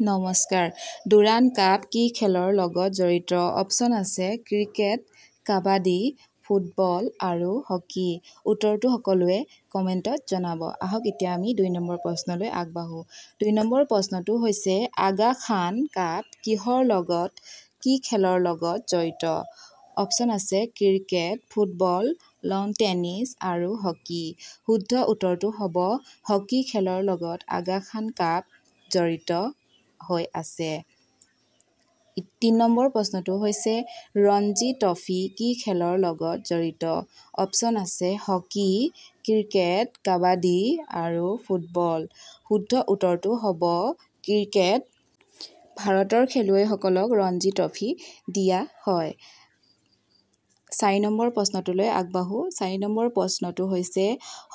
নমস্কাৰ। Durand cup কি খেলৰ লগত জড়িত? অপচন আছে ক্ৰিকেট, কাবাডী, ফুটবল আৰু হকী। উত্তৰটো সকলোৱে কমেণ্টত জনাব। আহক এতিয়া আমি 2 নম্বৰ প্ৰশ্নলৈ আগবাঢ়ো। 2 নম্বৰ প্ৰশ্নটো হৈছে আগা খান কাপ কি খেলৰ লগত জড়িত? অপচন আছে ক্ৰিকেট, ফুটবল, লন টেনিছ আৰু হকী। শুদ্ধ উত্তৰটো হ'ব হকী খেলৰ লগত আগা খান কাপ জড়িত হৈ আছে। 3 নম্বৰ প্ৰশ্নটো হৈছে ৰঞ্জী ট্ৰফী কি খেলৰ লগত জড়িত? অপচন আছে হকী, ক্ৰিকেট, কাবাডী আৰু ফুটবল। শুদ্ধ উত্তৰটো হ'ব ক্ৰিকেট। ভাৰতৰ খেলুৱৈসকলক ৰঞ্জী ট্ৰফী দিয়া হয়। 4 নম্বৰ প্ৰশ্নটোলৈ আগবাঢ়ো। 4 নম্বৰ প্ৰশ্নটো হৈছে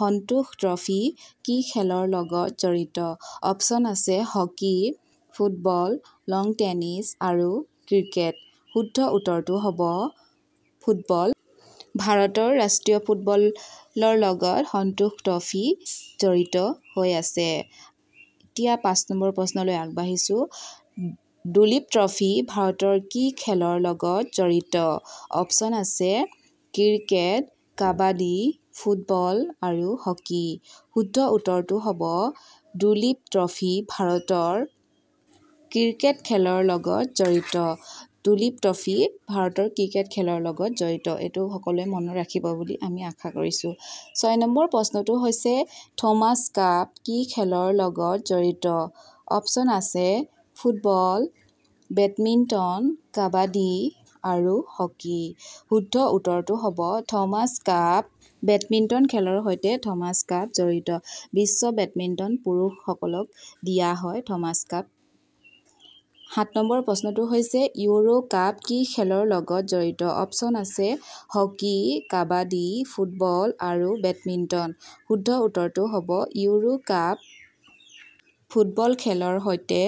সন্তোষ ট্ৰফী কি খেলৰ লগত জড়িত? অপচন আছে হকী, ফুটবল, লন টেনিছ আৰু ক্ৰিকেট। শুদ্ধ উত্তৰটো হ'ব ফুটবল। ভাৰতৰ ৰাষ্ট্ৰীয় ফুটবলৰ লগত সন্তোষ ট্ৰফী জড়িত হৈ আছে। এতিয়া 5 নম্বৰ প্ৰশ্নলৈ আগবাঢ়িছোঁ। দুলীপ ট্ৰফী ভাৰতৰ কি খেলৰ লগত জড়িত? অপচন আছে ক্ৰিকেট, কাবাডী, ফুটবল আৰু হকী। শুদ্ধ উত্তৰটো হ'ব দুলীপ ট্ৰফী ভাৰতৰ ক্ৰিকেট খেলৰ লগত জড়িত। দুলীপ ট্ৰফী ভাৰতৰ ক্ৰিকেট খেলৰ লগত জড়িত। এইটো সকলোৱে মনত ৰাখিব বুলি আমি আশা কৰিছোঁ। 6 নম্বৰ প্ৰশ্নটো হৈছে থমাছ কাপ কি খেলৰ লগত জড়িত? অপচন আছে ফুটবল, বেডমিণ্টন, কাবাডী আৰু হকী। শুদ্ধ উত্তৰটো হ'ব থমাছ কাপ। বেডমিণ্টন খেলৰ সৈতে থমাছ কাপ জড়িত। বিশ্ব বেডমিণ্টন পুৰুষসকলক দিয়া হয় থমাছ কাপ। 7 নম্বৰ প্ৰশ্নটো হৈছে ইউৰো কাপ কি খেলৰ লগত জড়িত? অপচন আছে হকী, কাবাডী, ফুটবল আৰু বেডমিণ্টন। শুদ্ধ উত্তৰটো হ'ব ইউৰো কাপ ফুটবল খেলৰ সৈতে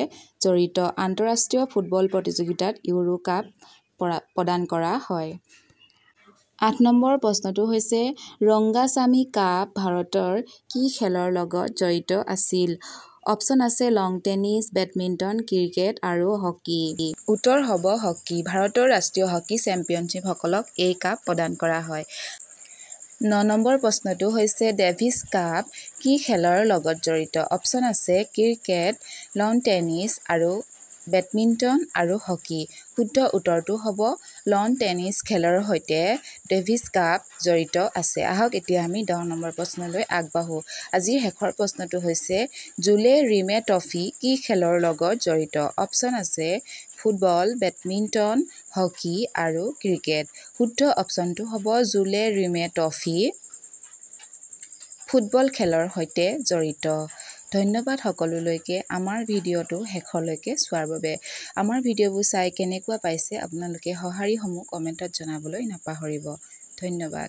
জড়িত। আন্তঃৰাষ্ট্ৰীয় ফুটবল প্ৰতিযোগিতাত ইউৰো কাপ প্ৰদান কৰা হয়। 8 নম্বৰ প্ৰশ্নটো হৈছে ৰংগাস্বামী কাপ ভাৰতৰ কি খেলৰ লগত জড়িত আছিল? অপচন আছে লন টেনিছ, বেডমিণ্টন, ক্ৰিকেট আৰু হকী। উত্তৰ হ'ব হকী। ভাৰতৰ ৰাষ্ট্ৰীয় হকী চেম্পিয়নশ্বিপসকলক এই কাপ প্ৰদান কৰা হয়। 9 নম্বৰ প্ৰশ্নটো হৈছে ডেভিছ কাপ কি খেলৰ লগত জড়িত? অপচন আছে ক্ৰিকেট, লন টেনিছ আৰু বেডমিণ্টন আৰু হকী। শুদ্ধ উত্তৰটো হ'ব লন টেনিছ খেলৰ সৈতে ডেভিছ কাপ জড়িত আছে। আহক এতিয়া আমি 10 নম্বৰ প্ৰশ্নলৈ আগবাঢ়ো। আজিৰ শেষৰ প্ৰশ্নটো হৈছে জুলে ৰিমে ট্ৰফী কি খেলৰ লগত জড়িত? অপচন আছে ফুটবল, বেডমিণ্টন, হকী আৰু ক্ৰিকেট। শুদ্ধ অপচনটো হ'ব জুলে ৰিমে ট্ৰফী ফুটবল খেলৰ সৈতে জড়িত। ধন্যবাদ সকলোলৈকে আমাৰ ভিডিঅ'টো শেষলৈকে চোৱাৰ বাবে। আমাৰ ভিডিঅ'বোৰ চাই কেনেকুৱা পাইছে আপোনালোকে সঁহাৰিসমূহ কমেণ্টত জনাবলৈ নাপাহৰিব। ধন্যবাদ।